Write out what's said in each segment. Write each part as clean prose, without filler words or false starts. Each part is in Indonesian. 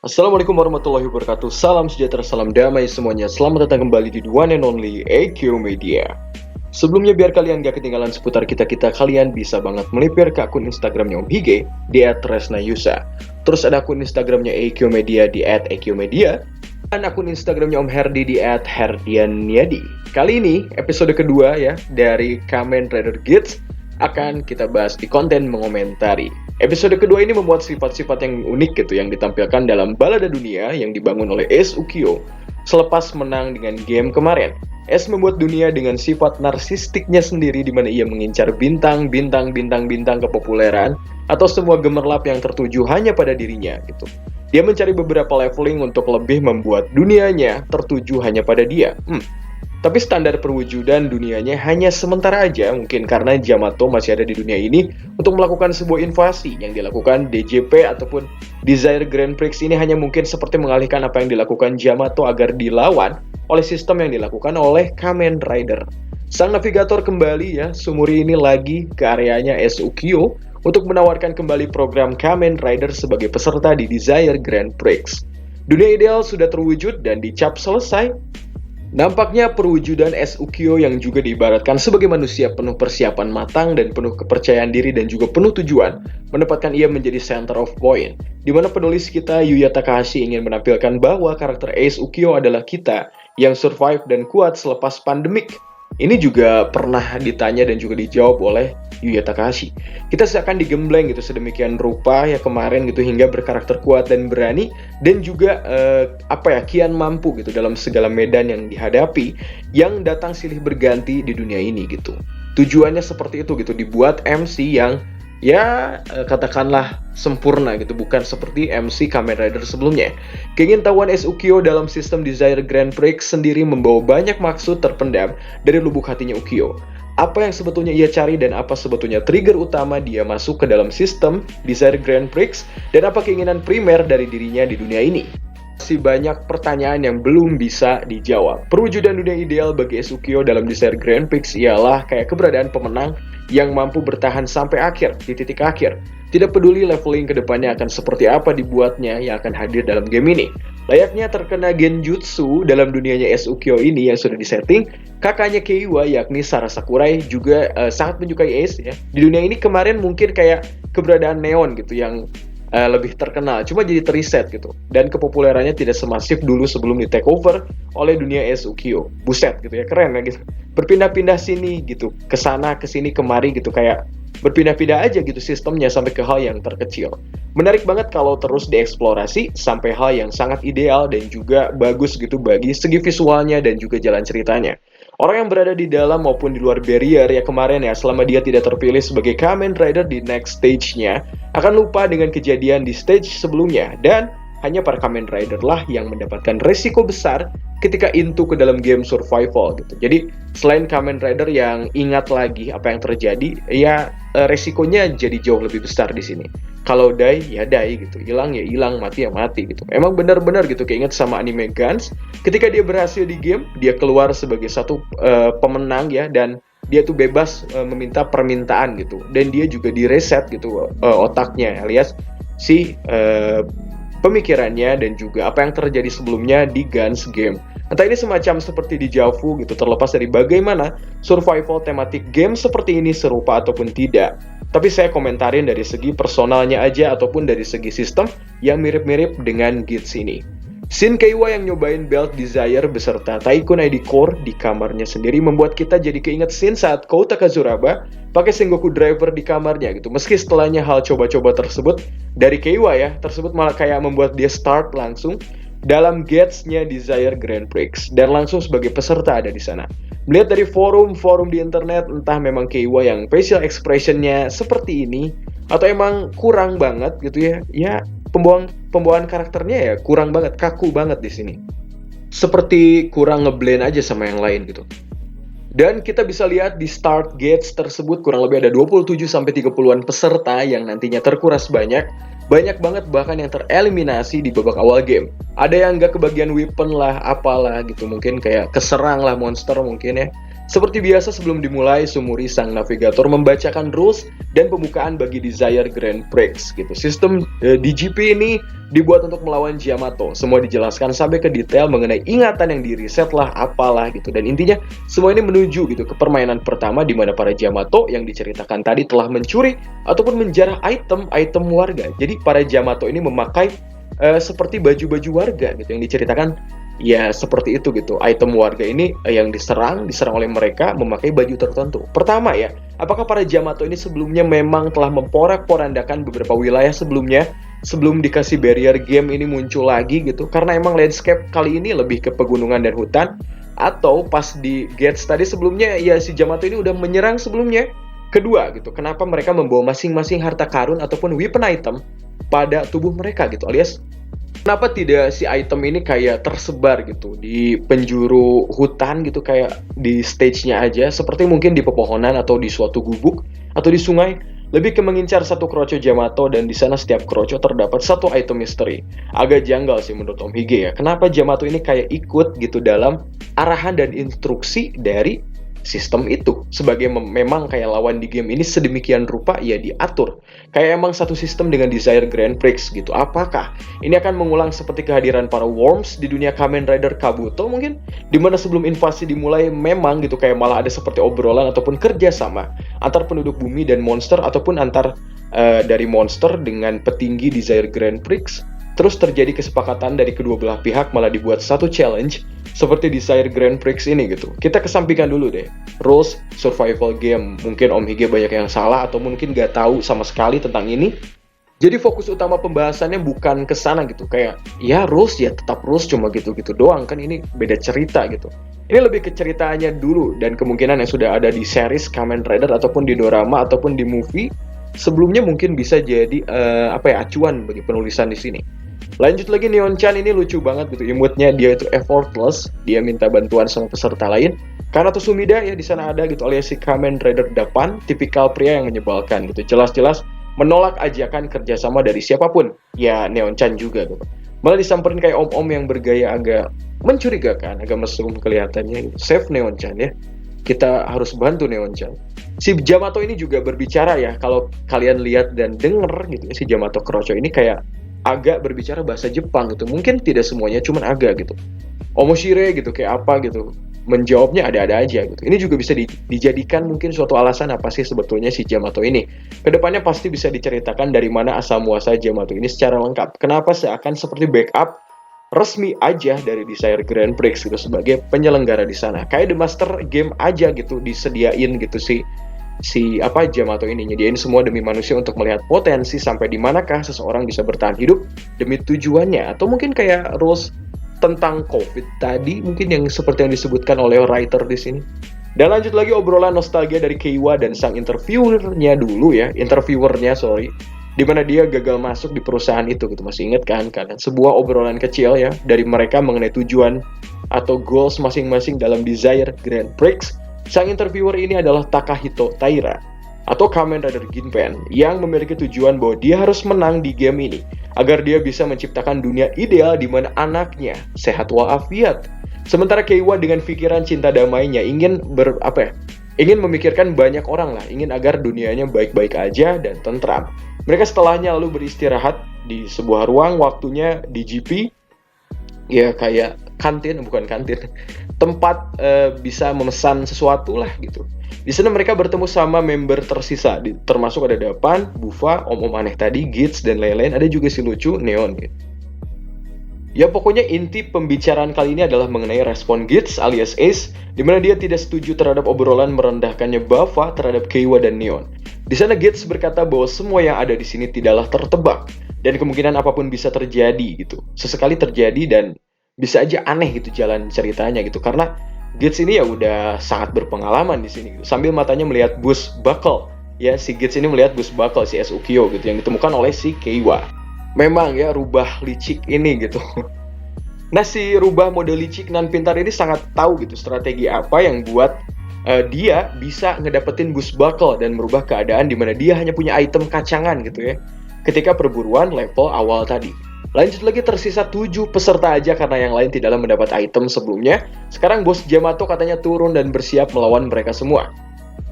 Assalamualaikum warahmatullahi wabarakatuh. Salam sejahtera, salam damai semuanya. Selamat datang kembali di The One and Only AQ Media. Sebelumnya biar kalian gak ketinggalan seputar kita-kita, kalian bisa banget melipir ke akun Instagramnya Om Hige di @resnayusa. Terus ada akun Instagramnya AQ Media di @AQ dan akun Instagramnya Om Herdi di @herdianyadi. Kali ini episode kedua ya dari Kamen Rider Geats akan kita bahas di konten mengomentari. Episode kedua ini memuat sifat-sifat yang unik gitu yang ditampilkan dalam balada dunia yang dibangun oleh Ace Ukyo selepas menang dengan game kemarin. Ace membuat dunia dengan sifat narsistiknya sendiri di mana ia mengincar bintang kepopuleran atau semua gemerlap yang tertuju hanya pada dirinya gitu. Dia mencari beberapa leveling untuk lebih membuat dunianya tertuju hanya pada dia. Tapi standar perwujudan dunianya hanya sementara aja, mungkin karena Yamato masih ada di dunia ini untuk melakukan sebuah invasi yang dilakukan DJP ataupun Desire Grand Prix ini hanya mungkin seperti mengalihkan apa yang dilakukan Yamato agar dilawan oleh sistem yang dilakukan oleh Kamen Rider. Sang navigator kembali ya, Sumuri ini lagi ke areanya Ace Ukyo untuk menawarkan kembali program Kamen Rider sebagai peserta di Desire Grand Prix. Dunia ideal sudah terwujud dan dicap selesai. Nampaknya perwujudan Ace Ukyo yang juga diibaratkan sebagai manusia penuh persiapan matang dan penuh kepercayaan diri dan juga penuh tujuan, menempatkan ia menjadi center of point, di mana penulis kita Yuya Takahashi ingin menampilkan bahwa karakter Ace Ukyo adalah kita yang survive dan kuat selepas pandemik. Ini juga pernah ditanya dan juga dijawab oleh Yuya Takahashi. Kita seakan digembleng gitu sedemikian rupa ya kemarin gitu hingga berkarakter kuat dan berani dan juga kian mampu gitu dalam segala medan yang dihadapi yang datang silih berganti di dunia ini gitu. Tujuannya seperti itu gitu, dibuat MC yang katakanlah sempurna gitu, bukan seperti MC Kamen Rider sebelumnya. Keingintahuan Ace Ukyo dalam sistem Desire Grand Prix sendiri membawa banyak maksud terpendam dari lubuk hatinya Ukyo. Apa yang sebetulnya ia cari dan apa sebetulnya trigger utama dia masuk ke dalam sistem Desire Grand Prix dan apa keinginan primer dari dirinya di dunia ini. Masih banyak pertanyaan yang belum bisa dijawab. Perwujudan dunia ideal bagi Ace Ukyo dalam Desire Grand Prix ialah kayak keberadaan pemenang yang mampu bertahan sampai akhir, di titik akhir. Tidak peduli leveling kedepannya akan seperti apa dibuatnya yang akan hadir dalam game ini. Layaknya terkena genjutsu dalam dunianya Ace Ukyo ini yang sudah disetting, kakaknya Keiwa yakni Sara Sakurai juga sangat menyukai Ace ya. Di dunia ini kemarin mungkin kayak keberadaan Neon gitu yang lebih terkenal, cuma jadi teriset gitu. Dan kepopulerannya tidak semasif dulu sebelum di take over oleh dunia Ace Ukyo. Buset gitu ya, keren ya gitu. Berpindah-pindah sini gitu, kesana, kesini, kemari gitu, kayak berpindah-pindah aja gitu sistemnya sampai ke hal yang terkecil. Menarik banget kalau terus dieksplorasi sampai hal yang sangat ideal dan juga bagus gitu bagi segi visualnya dan juga jalan ceritanya. Orang yang berada di dalam maupun di luar barrier ya kemarin ya, selama dia tidak terpilih sebagai Kamen Rider di next stage-nya, akan lupa dengan kejadian di stage sebelumnya, dan hanya para Kamen Rider lah yang mendapatkan resiko besar ketika into ke dalam game survival gitu. Jadi selain Kamen Rider yang ingat lagi apa yang terjadi, ya resikonya jadi jauh lebih besar di sini. Kalau die ya die gitu, hilang ya hilang, mati ya mati gitu. Emang benar-benar gitu keinget sama anime Guns. Ketika dia berhasil di game, dia keluar sebagai satu pemenang ya, dan dia tuh bebas meminta permintaan gitu. Dan dia juga direset gitu otaknya alias si pemikirannya dan juga apa yang terjadi sebelumnya di Guns game. Entah ini semacam seperti di Javu gitu, terlepas dari bagaimana survival tematik game seperti ini serupa ataupun tidak. Tapi saya komentarin dari segi personalnya aja ataupun dari segi sistem yang mirip-mirip dengan Geats ini. Shin Keiwa yang nyobain belt Desire beserta Tycoon ID Core di kamarnya sendiri membuat kita jadi keinget scene saat Kouta Kazuraba pakai Sengoku Driver di kamarnya gitu. Meski setelahnya hal coba-coba tersebut dari Keiwa ya, tersebut malah kayak membuat dia start langsung dalam Geats-nya Desire Grand Prix dan langsung sebagai peserta ada di sana. Melihat dari forum-forum di internet, entah memang Keiwa yang facial expression-nya seperti ini atau emang kurang banget gitu ya. Ya, pembawaan karakternya ya kurang banget, kaku banget di sini. Seperti kurang ngeblend aja sama yang lain gitu. Dan kita bisa lihat di start gates tersebut kurang lebih ada 27-30an peserta yang nantinya terkuras banyak. Banyak banget bahkan yang tereliminasi di babak awal game. Ada yang nggak kebagian weapon lah, apalah gitu. Mungkin kayak keserang lah monster mungkin ya. Seperti biasa sebelum dimulai, Sumuri sang navigator membacakan rules dan pembukaan bagi Desire Grand Prix gitu. Sistem DGP ini dibuat untuk melawan Yamato. Semua dijelaskan sampai ke detail mengenai ingatan yang di reset lah, apalah gitu. Dan intinya semua ini menuju gitu ke permainan pertama di mana para Yamato yang diceritakan tadi telah mencuri ataupun menjarah item-item warga. Jadi para Yamato ini memakai seperti baju-baju warga gitu yang diceritakan. Ya seperti itu gitu. Item warga ini yang diserang oleh mereka memakai baju tertentu. Pertama ya, apakah para Yamato ini sebelumnya memang telah memporak-porandakan beberapa wilayah sebelumnya sebelum dikasih barrier game ini muncul lagi gitu? Karena emang landscape kali ini lebih ke pegunungan dan hutan. Atau pas di Gates tadi sebelumnya ya si Yamato ini udah menyerang sebelumnya. Kedua gitu, kenapa mereka membawa masing-masing harta karun ataupun weapon item pada tubuh mereka gitu, alias kenapa tidak si item ini kayak tersebar gitu di penjuru hutan gitu kayak di stage-nya aja seperti mungkin di pepohonan atau di suatu gubuk atau di sungai, lebih ke mengincar satu kroco Yamato dan di sana setiap kroco terdapat satu item misteri. Agak janggal sih menurut Om Hige ya. Kenapa Yamato ini kayak ikut gitu dalam arahan dan instruksi dari sistem itu sebagai memang kayak lawan di game ini sedemikian rupa ya diatur kayak emang satu sistem dengan Desire Grand Prix gitu. Apakah ini akan mengulang seperti kehadiran para Worms di dunia Kamen Rider Kabuto mungkin, dimana sebelum invasi dimulai memang gitu kayak malah ada seperti obrolan ataupun kerjasama antar penduduk bumi dan monster ataupun antar dari monster dengan petinggi Desire Grand Prix. Terus terjadi kesepakatan dari kedua belah pihak malah dibuat satu challenge seperti Desire Grand Prix ini gitu. Kita kesampingkan dulu deh rules survival game. Mungkin Om Hige banyak yang salah atau mungkin gak tahu sama sekali tentang ini. Jadi fokus utama pembahasannya bukan ke sana gitu. Kayak ya rules ya tetap rules cuma gitu-gitu doang kan, ini beda cerita gitu. Ini lebih ke ceritanya dulu dan kemungkinan yang sudah ada di series Kamen Rider ataupun di dorama ataupun di movie sebelumnya mungkin bisa jadi acuan bagi penulisan di sini. Lanjut lagi, Neon-chan ini lucu banget gitu, imutnya dia itu effortless, dia minta bantuan sama peserta lain karena Sumida ya di sana ada gitu alias si Kamen Rider Dapan, tipikal pria yang menyebalkan gitu, jelas-jelas menolak ajakan kerjasama dari siapapun, ya Neon-chan juga gitu. Malah disamperin kayak om-om yang bergaya agak mencurigakan, agak mesum kelihatannya gitu. Save Neon-chan ya, kita harus bantu Neon-chan. Si Yamato ini juga berbicara ya, kalau kalian lihat dan denger gitu ya, si Yamato Kroco ini kayak agak berbicara bahasa Jepang gitu. Mungkin tidak semuanya, cuman agak gitu. Omoshire gitu, kayak apa gitu. Menjawabnya ada-ada aja gitu. Ini juga bisa dijadikan mungkin suatu alasan apa sih sebetulnya si Yamato ini. Kedepannya pasti bisa diceritakan dari mana asal muasal Yamato ini secara lengkap. Kenapa seakan seperti backup resmi aja dari Desire Grand Prix gitu sebagai penyelenggara di sana. Kayak The Master Game aja gitu disediain gitu si Yamato ini nyediain semua demi manusia untuk melihat potensi sampai di manakah seseorang bisa bertahan hidup demi tujuannya. Atau mungkin kayak rules tentang COVID tadi mungkin yang seperti yang disebutkan oleh writer di sini. Dan lanjut lagi obrolan nostalgia dari Keiwa dan sang interviewernya di mana dia gagal masuk di perusahaan itu gitu. Masih inget kan kalian? Sebuah obrolan kecil ya dari mereka mengenai tujuan atau goals masing-masing dalam Desire Grand Prix. Sang interviewer ini adalah Takahito Taira atau Kamen Rider Ginpen yang memiliki tujuan bahwa dia harus menang di game ini agar dia bisa menciptakan dunia ideal di mana anaknya sehat walafiat. Sementara Keiwa dengan pikiran cinta damainya ingin memikirkan banyak orang lah, ingin agar dunianya baik-baik aja dan tentram. Mereka setelahnya lalu beristirahat di sebuah ruang, waktunya di GP, ya kayak bukan kantin, tempat bisa memesan sesuatu lah gitu. Di sana mereka bertemu sama member tersisa, termasuk ada Dapan, Bufa, om-om aneh tadi, Gits, dan lain-lain. Ada juga si lucu, Neon gitu. Ya pokoknya inti pembicaraan kali ini adalah mengenai respon Gits alias Ace, di mana dia tidak setuju terhadap obrolan merendahkannya Bufa terhadap Keiwa dan Neon. Di sana Gits berkata bahwa semua yang ada di sini tidaklah tertebak dan kemungkinan apapun bisa terjadi gitu. Sesekali terjadi dan bisa aja aneh gitu jalan ceritanya gitu, karena Gits ini ya udah sangat berpengalaman di sini gitu. Sambil matanya melihat bus buckle, ya si Gits ini melihat bus buckle si Sukio gitu yang ditemukan oleh si Keiwa. Memang ya rubah licik ini gitu. Nah si rubah mode licik nan pintar ini sangat tahu gitu strategi apa yang buat dia bisa ngedapetin bus buckle dan merubah keadaan di mana dia hanya punya item kacangan gitu ya ketika perburuan level awal tadi. Lanjut lagi, tersisa 7 peserta aja karena yang lain tidaklah mendapat item sebelumnya. Sekarang bos Yamato katanya turun dan bersiap melawan mereka semua.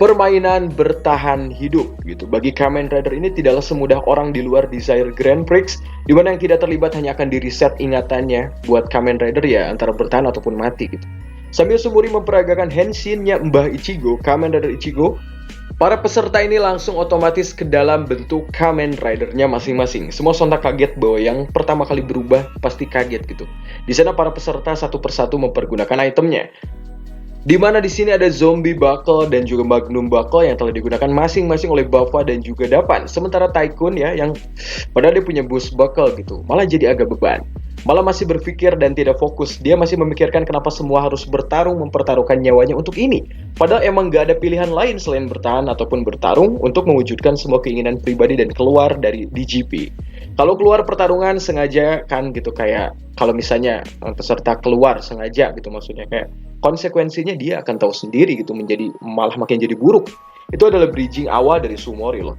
Permainan bertahan hidup gitu. Bagi Kamen Rider ini tidaklah semudah orang di luar Desire Grand Prix, di mana yang tidak terlibat hanya akan di reset ingatannya. Buat Kamen Rider ya antara bertahan ataupun mati gitu. Sambil Sumuri memperagakan henshinnya Mbah Ichigo, Kamen Rider Ichigo, para peserta ini langsung otomatis ke dalam bentuk Kamen Rider-nya masing-masing. Semua sontak kaget bahwa yang pertama kali berubah pasti kaget gitu. Di sana para peserta satu persatu mempergunakan itemnya. Di mana di sini ada Zombie Buckle dan juga Magnum Buckle yang telah digunakan masing-masing oleh Buffa dan juga Dapan. Sementara Tycoon ya yang padahal dia punya Boost Buckle gitu, malah jadi agak beban. Malah masih berpikir dan tidak fokus. Dia masih memikirkan kenapa semua harus bertarung mempertaruhkan nyawanya untuk ini. Padahal emang gak ada pilihan lain selain bertahan ataupun bertarung untuk mewujudkan semua keinginan pribadi dan keluar dari DGP. Kalau keluar pertarungan sengaja kan gitu, kayak kalau misalnya peserta keluar sengaja gitu, maksudnya kayak konsekuensinya dia akan tahu sendiri gitu, menjadi malah makin jadi buruk. Itu adalah bridging awal dari Sumori loh.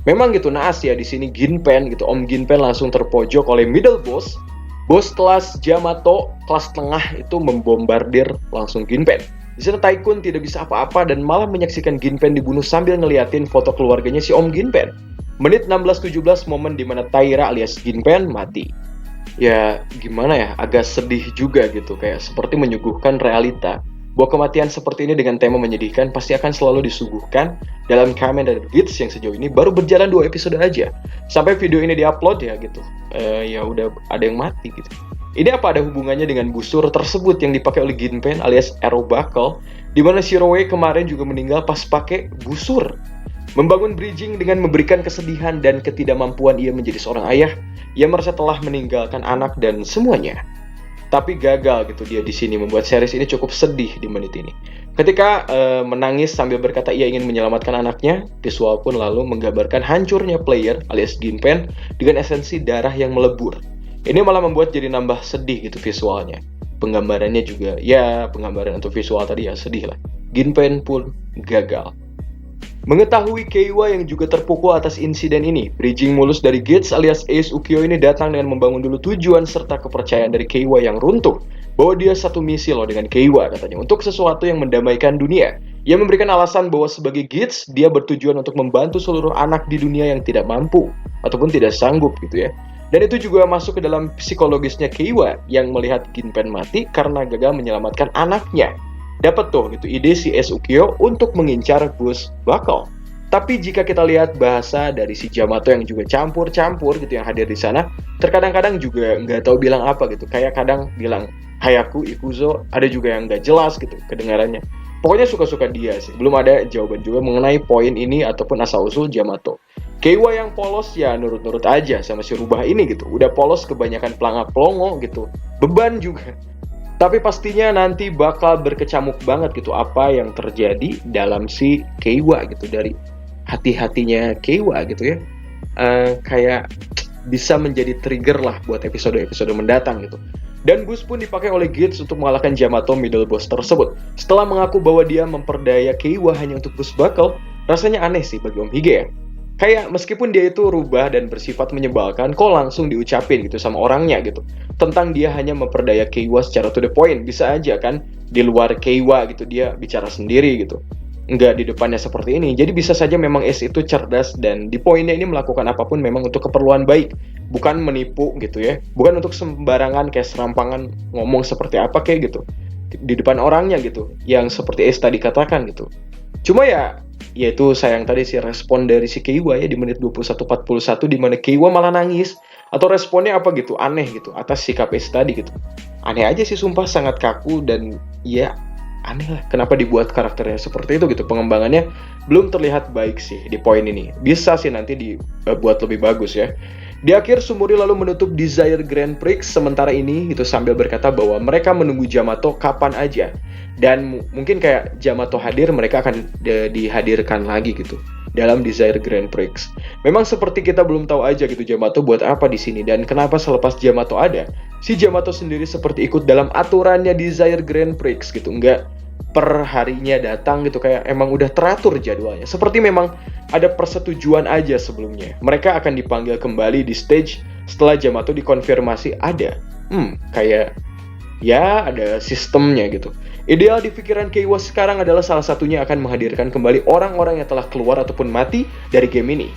Memang gitu naas ya di sini Ginpen gitu. Om Ginpen langsung terpojok oleh middle boss. Bos kelas Yamato, kelas tengah itu membombardir langsung Ginpen. Di sana Tycoon tidak bisa apa-apa dan malah menyaksikan Ginpen dibunuh sambil ngeliatin foto keluarganya si Om Ginpen. Menit 16:17 momen dimana Taira alias Ginpen mati. Ya gimana ya, agak sedih juga gitu, kayak seperti menyuguhkan realita bahwa kematian seperti ini dengan tema menyedihkan pasti akan selalu disuguhkan dalam Kamen Rider Beats yang sejauh ini baru berjalan 2 episode aja. Sampai video ini diupload ya gitu, ya udah ada yang mati gitu. Ini apa ada hubungannya dengan busur tersebut yang dipakai oleh Ginpen alias Arrow Buckle, dimana Shiroe kemarin juga meninggal pas pakai busur. Membangun bridging dengan memberikan kesedihan dan ketidakmampuan ia menjadi seorang ayah. Ia merasa telah meninggalkan anak dan semuanya. Tapi gagal gitu dia di sini, membuat series ini cukup sedih di menit ini. Ketika menangis sambil berkata ia ingin menyelamatkan anaknya, visual pun lalu menggambarkan hancurnya player alias Ginpen dengan esensi darah yang melebur. Ini malah membuat jadi nambah sedih gitu visualnya. Penggambarannya juga, ya penggambaran untuk visual tadi ya sedih lah. Ginpen pun gagal. Mengetahui Keiwa yang juga terpukul atas insiden ini, bridging mulus dari Gates alias Ace Ukyo ini datang dengan membangun dulu tujuan serta kepercayaan dari Keiwa yang runtuh, bahwa dia satu misi loh dengan Keiwa katanya, untuk sesuatu yang mendamaikan dunia. Ia memberikan alasan bahwa sebagai Gates, dia bertujuan untuk membantu seluruh anak di dunia yang tidak mampu, ataupun tidak sanggup gitu ya. Dan itu juga masuk ke dalam psikologisnya Keiwa yang melihat Ginpen mati karena gagal menyelamatkan anaknya. Dapat tuh gitu ide si Ace Ukyo untuk mengincar Boost Buckle. Tapi jika kita lihat bahasa dari si Yamato yang juga campur-campur gitu yang hadir di sana, terkadang-kadang juga nggak tahu bilang apa gitu. Kayak kadang bilang Hayaku, Ikuzo, ada juga yang nggak jelas gitu kedengarannya. Pokoknya suka-suka dia sih. Belum ada jawaban juga mengenai poin ini ataupun asal-usul Yamato. Keiwa yang polos ya nurut-nurut aja sama si rubah ini gitu. Udah polos kebanyakan pelangak-pelongo gitu. Beban juga. Tapi pastinya nanti bakal berkecamuk banget gitu apa yang terjadi dalam si Keiwa gitu, dari hati-hatinya Keiwa gitu ya. Kayak bisa menjadi trigger lah buat episode-episode mendatang gitu. Dan Boost pun dipakai oleh Gates untuk mengalahkan Yamato middle boss tersebut. Setelah mengaku bahwa dia memperdaya Keiwa hanya untuk Boost Buckle, rasanya aneh sih bagi Om Hige ya. Kayak meskipun dia itu rubah dan bersifat menyebalkan, kok langsung diucapin gitu sama orangnya gitu. Tentang dia hanya memperdaya Keiwa secara to the point. Bisa aja kan di luar Keiwa gitu dia bicara sendiri gitu. Nggak di depannya seperti ini. Jadi bisa saja memang Ace itu cerdas dan di poinnya ini melakukan apapun memang untuk keperluan baik. Bukan menipu gitu ya. Bukan untuk sembarangan kayak serampangan ngomong seperti apa kayak gitu. Di depan orangnya gitu. Yang seperti Ace tadi katakan gitu. Cuma ya itu sayang tadi sih respon dari si Keiwa ya di menit 21:41 di mana Keiwa malah nangis atau responnya apa gitu aneh gitu atas sikap Ace tadi gitu. Aneh aja sih sumpah, sangat kaku dan ya aneh lah kenapa dibuat karakternya seperti itu gitu. Pengembangannya belum terlihat baik sih di poin ini. Bisa sih nanti dibuat lebih bagus ya. Di akhir Sumuri lalu menutup Desire Grand Prix sementara ini itu sambil berkata bahwa mereka menunggu Yamato kapan aja. Dan mungkin kayak Yamato hadir mereka akan dihadirkan lagi gitu dalam Desire Grand Prix. Memang seperti kita belum tahu aja gitu Yamato buat apa di sini dan kenapa selepas Yamato ada, si Yamato sendiri seperti ikut dalam aturannya Desire Grand Prix gitu, enggak per harinya datang gitu, kayak emang udah teratur jadwalnya. Seperti memang ada persetujuan aja sebelumnya. Mereka akan dipanggil kembali di stage Setelah Yamato dikonfirmasi ada, kayak ya ada sistemnya gitu. Ideal di pikiran Keiwa sekarang adalah salah satunya akan menghadirkan kembali orang-orang yang telah keluar ataupun mati dari game ini.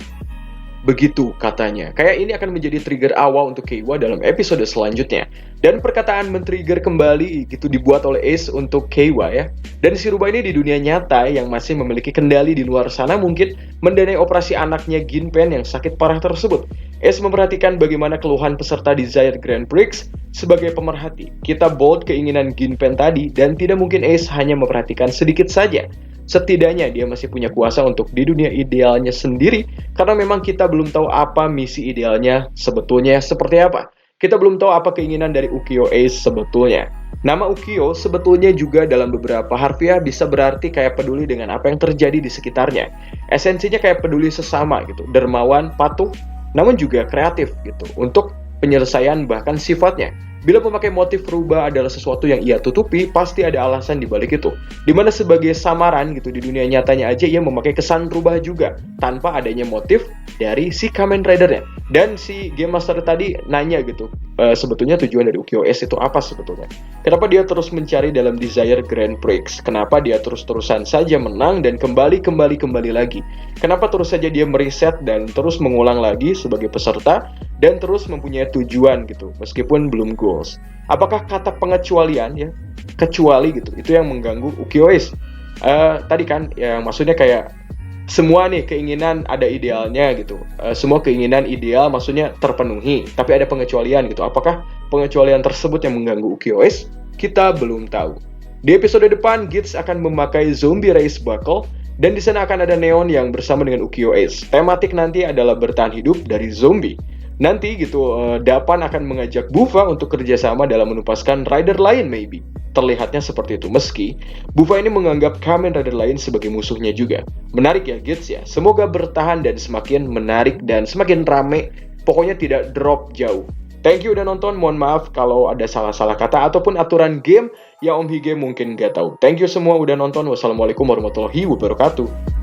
Begitu katanya. Kayak ini akan menjadi trigger awal untuk Keiwa dalam episode selanjutnya. Dan perkataan men-trigger kembali gitu dibuat oleh Ace untuk Keiwa ya. Dan si rubah ini di dunia nyata yang masih memiliki kendali di luar sana mungkin mendanai operasi anaknya Ginpen yang sakit parah tersebut. Ace memperhatikan bagaimana keluhan peserta Desire Grand Prix sebagai pemerhati. Kita bold keinginan Ginpen tadi dan tidak mungkin Ace hanya memperhatikan sedikit saja. Setidaknya dia masih punya kuasa untuk di dunia idealnya sendiri karena memang kita belum tahu apa misi idealnya sebetulnya seperti apa. Kita belum tahu apa keinginan dari Ukyo Ace sebetulnya. Nama Ukyo sebetulnya juga dalam beberapa harfiah bisa berarti kayak peduli dengan apa yang terjadi di sekitarnya. Esensinya kayak peduli sesama gitu, dermawan, patuh, namun juga kreatif gitu untuk penyelesaian bahkan sifatnya. Bila memakai motif rubah adalah sesuatu yang ia tutupi, pasti ada alasan di balik itu. Dimana sebagai samaran gitu di dunia nyatanya aja ia memakai kesan rubah juga tanpa adanya motif dari si Kamen Rider-nya. Dan si Game Master tadi nanya gitu, sebetulnya tujuan dari Ukyo Ace itu apa sebetulnya? Kenapa dia terus mencari dalam Desire Grand Prix? Kenapa dia terus-terusan saja menang dan kembali lagi? Kenapa terus saja dia meriset dan terus mengulang lagi sebagai peserta dan terus mempunyai tujuan gitu meskipun belum goals? Apakah kata pengecualian ya, kecuali gitu, itu yang mengganggu Ukyo Ace? Tadi kan ya maksudnya kayak semua nih keinginan ada idealnya gitu. Semua keinginan ideal maksudnya terpenuhi, tapi ada pengecualian gitu. Apakah pengecualian tersebut yang mengganggu Ukyo Ace? Kita belum tahu. Di episode depan, Gits akan memakai Zombie Race Buckle dan di sana akan ada Neon yang bersama dengan Ukyo Ace. Tematik nanti adalah bertahan hidup dari zombie. Nanti gitu, Dapan akan mengajak Bufa untuk kerjasama dalam menupaskan rider lain maybe. Terlihatnya seperti itu, meski Bufa ini menganggap Kamen Rider lain sebagai musuhnya juga. Menarik ya Gits ya, semoga bertahan dan semakin menarik dan semakin rame, pokoknya tidak drop jauh. Thank you udah nonton, mohon maaf kalau ada salah-salah kata ataupun aturan game yang Om Hige mungkin nggak tahu. Thank you semua udah nonton, wassalamualaikum warahmatullahi wabarakatuh.